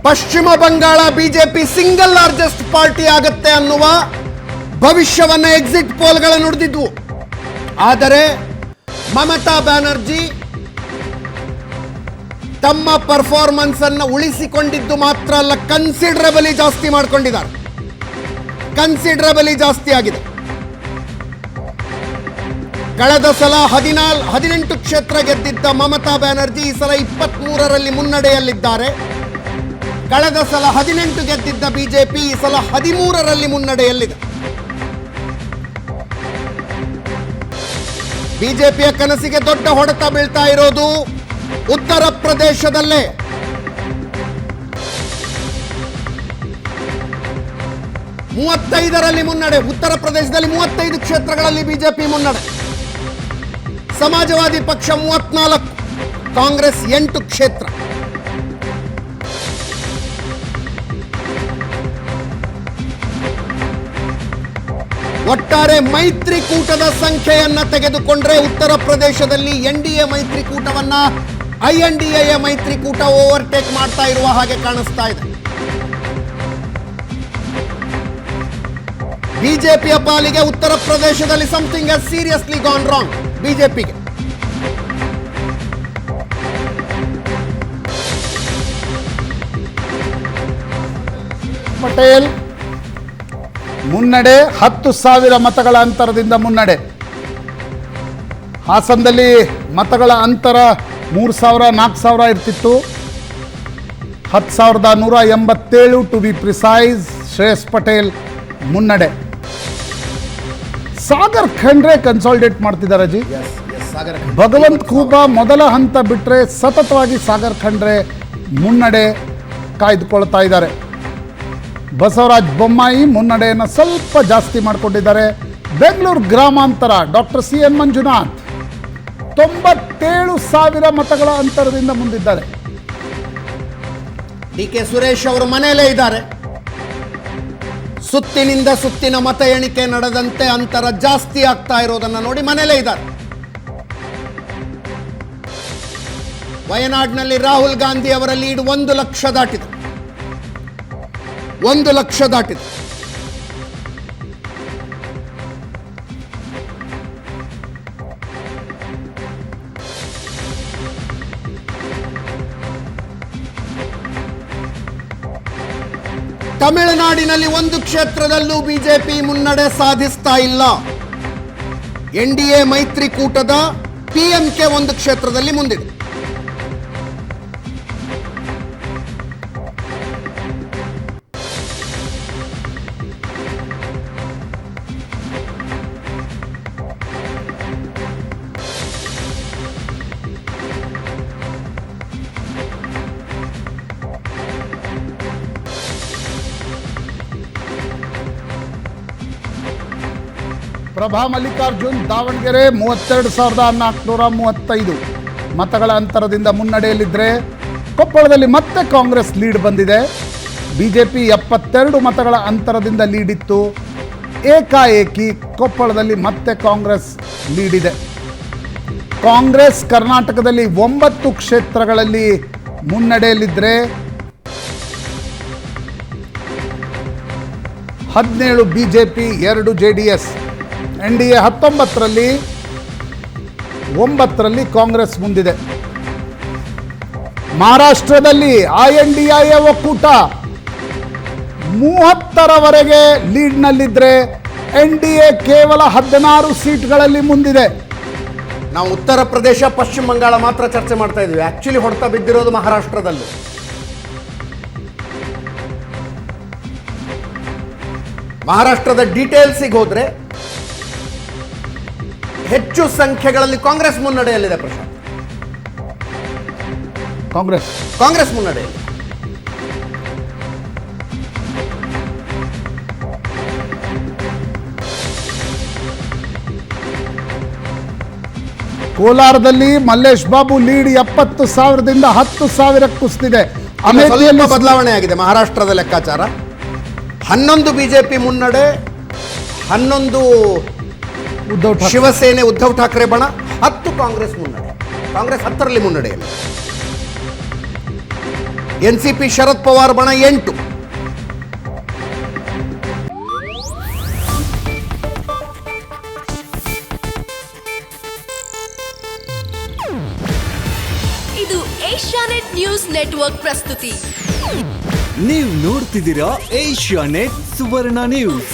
ಪಶ್ಚಿಮ Bangala BJP single largest party ಆಗುತ್ತೆ ಅನ್ನುವ ಭವಿಷ್ಯವನ್ನ ಎಕ್ಸಿಟ್ ಪೋಲ್ಗಳ ನುಡಿದಿದ್ವು. ಆದರೆ ಮಮತಾ ಬ್ಯಾನರ್ಜಿ ತಮ್ಮ ಪರ್ಫಾರ್ಮೆನ್ಸ್ ಅನ್ನು ಉಳಿಸಿಕೊಂಡಿದ್ದು ಮಾತ್ರ ಅಲ್ಲ, ಕನ್ಸಿಡರಬಲಿ ಜಾಸ್ತಿ ಮಾಡ್ಕೊಂಡಿದ್ದಾರೆ. ಕನ್ಸಿಡರಬಲಿ ಜಾಸ್ತಿ ಆಗಿದೆ. ಕಳೆದ ಸಲ 18 ಕ್ಷೇತ್ರ ಗೆದ್ದಿದ್ದ ಮಮತಾ ಬ್ಯಾನರ್ಜಿ ಈ ಸಲ 23ರಲ್ಲಿ ಮುನ್ನಡೆಯಲ್ಲಿದ್ದಾರೆ. ಕಳೆದ ಸಲ 18 ಗೆದ್ದಿದ್ದ ಬಿಜೆಪಿ ಈ ಸಲ 13ರಲ್ಲಿ ಮುನ್ನಡೆಯಲ್ಲಿದೆ. ಬಿಜೆಪಿಯ ಕನಸಿಗೆ ದೊಡ್ಡ ಹೊಡೆತ ಬೀಳ್ತಾ ಇರೋದು ಉತ್ತರ ಪ್ರದೇಶದಲ್ಲೇ. ರಲ್ಲಿ ಮುನ್ನಡೆ. ಉತ್ತರ ಪ್ರದೇಶದಲ್ಲಿ 35 ಕ್ಷೇತ್ರಗಳಲ್ಲಿ ಬಿಜೆಪಿ ಮುನ್ನಡೆ. ಸಮಾಜವಾದಿ ಪಕ್ಷ 34, ಕಾಂಗ್ರೆಸ್ 8 ಕ್ಷೇತ್ರ. ಒಟ್ಟಾರೆ ಮೈತ್ರಿಕೂಟದ ಸಂಖ್ಯೆಯನ್ನ ತೆಗೆದುಕೊಂಡ್ರೆ ಉತ್ತರ ಪ್ರದೇಶದಲ್ಲಿ ಎನ್ಡಿಎ ಮೈತ್ರಿಕೂಟವನ್ನ INDA ಮೈತ್ರಿಕೂಟ ಓವರ್ಟೇಕ್ ಮಾಡ್ತಾ ಇರುವ ಹಾಗೆ ಕಾಣಿಸ್ತಾ ಇದೆ. ಬಿಜೆಪಿಯ ಪಾಲಿಗೆ ಉತ್ತರ ಪ್ರದೇಶದಲ್ಲಿ something has seriously gone wrong. ಬಿಜೆಪಿಗೆ ಪಟೇಲ್ ಮುನ್ನಡೆ, 10,000 ಮತಗಳ ಅಂತರದಿಂದ ಮುನ್ನಡೆ. ಹಾಸನದಲ್ಲಿ ಮತಗಳ ಅಂತರ 3,000 4,000 ಇರ್ತಿತ್ತು. 10,187 to be precise. Shreyas Patel ಮುನ್ನಡೆ. ಸಾಗರ್ ಖಂಡ್ರೆ ಕನ್ಸಾಲಿಡೇಟ್ ಮಾಡ್ತಿದ್ದಾರೆ ಜಿ. ಭಗವಂತ್ ಖೂಬಾ ಮೊದಲ ಹಂತ ಬಿಟ್ಟರೆ ಸತತವಾಗಿ ಸಾಗರ್ ಖಂಡ್ರೆ ಮುನ್ನಡೆ ಕಾಯ್ದುಕೊಳ್ತಾ ಇದ್ದಾರೆ. ಬಸವರಾಜ ಬೊಮ್ಮಾಯಿ ಮುನ್ನಡೆಯನ್ನು ಸ್ವಲ್ಪ ಜಾಸ್ತಿ ಮಾಡಿಕೊಂಡಿದ್ದಾರೆ. ಬೆಂಗಳೂರು ಗ್ರಾಮಾಂತರ ಡಾಕ್ಟರ್ CN ಮಂಜುನಾಥ್ 97,000 ಮತಗಳ ಅಂತರದಿಂದ ಮುಂದಿದ್ದಾರೆ. DK ಸುರೇಶ್ ಅವರು ಮನೆಯಲ್ಲೇ ಇದ್ದಾರೆ. ಸುತ್ತಿನಿಂದ ಸುತ್ತಿನ ಮತ ಎಣಿಕೆ ನಡೆದಂತೆ ಅಂತರ ಜಾಸ್ತಿ ಆಗ್ತಾ ಇರೋದನ್ನ ನೋಡಿ ಮನೆಯಲ್ಲೇ ಇದ್ದಾರೆ. ವಯನಾಡ್ನಲ್ಲಿ ರಾಹುಲ್ ಗಾಂಧಿ ಅವರ ಲೀಡ್ 1 ಲಕ್ಷ ದಾಟಿದೆ. 1 ಲಕ್ಷ ದಾಟಿದೆ. ತಮಿಳುನಾಡಿನಲ್ಲಿ 1 ಕ್ಷೇತ್ರದಲ್ಲೂ ಬಿಜೆಪಿ ಮುನ್ನಡೆ ಸಾಧಿಸ್ತಾ ಇಲ್ಲ. NDA ಮೈತ್ರಿಕೂಟದ PMK 1 ಕ್ಷೇತ್ರದಲ್ಲಿ ಮುಂದಿದೆ. ಪ್ರಭಾ ಮಲ್ಲಿಕಾರ್ಜುನ್ ದಾವಣಗೆರೆ 32,435 ಮತಗಳ ಅಂತರದಿಂದ ಮುನ್ನಡೆಯಲ್ಲಿದ್ದರೆ ಕೊಪ್ಪಳದಲ್ಲಿ ಮತ್ತೆ ಕಾಂಗ್ರೆಸ್ ಲೀಡ್ ಬಂದಿದೆ. ಬಿಜೆಪಿ 72 ಮತಗಳ ಅಂತರದಿಂದ ಲೀಡ್ ಇತ್ತು. ಏಕಾಏಕಿ ಕೊಪ್ಪಳದಲ್ಲಿ ಮತ್ತೆ ಕಾಂಗ್ರೆಸ್ ಲೀಡ್ ಇದೆ. ಕಾಂಗ್ರೆಸ್ ಕರ್ನಾಟಕದಲ್ಲಿ 9 ಕ್ಷೇತ್ರಗಳಲ್ಲಿ ಮುನ್ನಡೆಯಲ್ಲಿದ್ದರೆ 17 ಬಿಜೆಪಿ, 2 JDS. NDA 19ರಲ್ಲಿ 9ರಲ್ಲಿ ಕಾಂಗ್ರೆಸ್ ಮುಂದಿದೆ. ಮಹಾರಾಷ್ಟ್ರದಲ್ಲಿ INDA ಒಕ್ಕೂಟ 30ರವರೆಗೆ ಲೀಡ್ನಲ್ಲಿದ್ದರೆ NDA ಕೇವಲ 16 ಸೀಟ್ಗಳಲ್ಲಿ ಮುಂದಿದೆ. ನಾವು ಉತ್ತರ ಪ್ರದೇಶ ಪಶ್ಚಿಮ ಬಂಗಾಳ ಮಾತ್ರ ಚರ್ಚೆ ಮಾಡ್ತಾ ಇದ್ವಿ. ಆಕ್ಚುಲಿ ಹೊಡೆತ ಬಿದ್ದಿರೋದು ಮಹಾರಾಷ್ಟ್ರದಲ್ಲಿ. ಮಹಾರಾಷ್ಟ್ರದ ಡೀಟೇಲ್ಸಿಗೆ ಹೋದ್ರೆ ಹೆಚ್ಚು ಸಂಖ್ಯೆಗಳಲ್ಲಿ ಕಾಂಗ್ರೆಸ್ ಮುನ್ನಡೆಯಲ್ಲಿದೆ. ಪ್ರಶಾಂತ್, ಕಾಂಗ್ರೆಸ್ ಮುನ್ನಡೆಯಲ್ಲಿ. ಕೋಲಾರದಲ್ಲಿ ಮಲ್ಲೇಶ್ ಬಾಬು ಲೀಡ್ 70,000ದಿಂದ 10,000ಕ್ಕೆ ಕುಸಿದಿದೆ. ಅಮೇಥಿಯಲ್ಲಿ ಬದಲಾವಣೆ ಆಗಿದೆ. ಮಹಾರಾಷ್ಟ್ರದ ಲೆಕ್ಕಾಚಾರ 11 ಬಿಜೆಪಿ ಮುನ್ನಡೆ, 11 ಶಿವಸೇನೆ ಉದ್ಧವ್ ಠಾಕ್ರೆ ಬಣ, 10 ಕಾಂಗ್ರೆಸ್ ಮುನ್ನಡೆ. ಕಾಂಗ್ರೆಸ್ 10ರಲ್ಲಿ ಮುನ್ನಡೆಯಲ್ಲಿ. ಎನ್ಸಿಪಿ ಶರದ್ ಪವಾರ್ ಬಣ 8. ಇದು ಏಷ್ಯಾನೆಟ್ ನ್ಯೂಸ್ ನೆಟ್ವರ್ಕ್ ಪ್ರಸ್ತುತಿ. ನೀವು ನೋಡ್ತಿದ್ದೀರಾ ಏಷ್ಯಾನೆಟ್ ಸುವರ್ಣ ನ್ಯೂಸ್.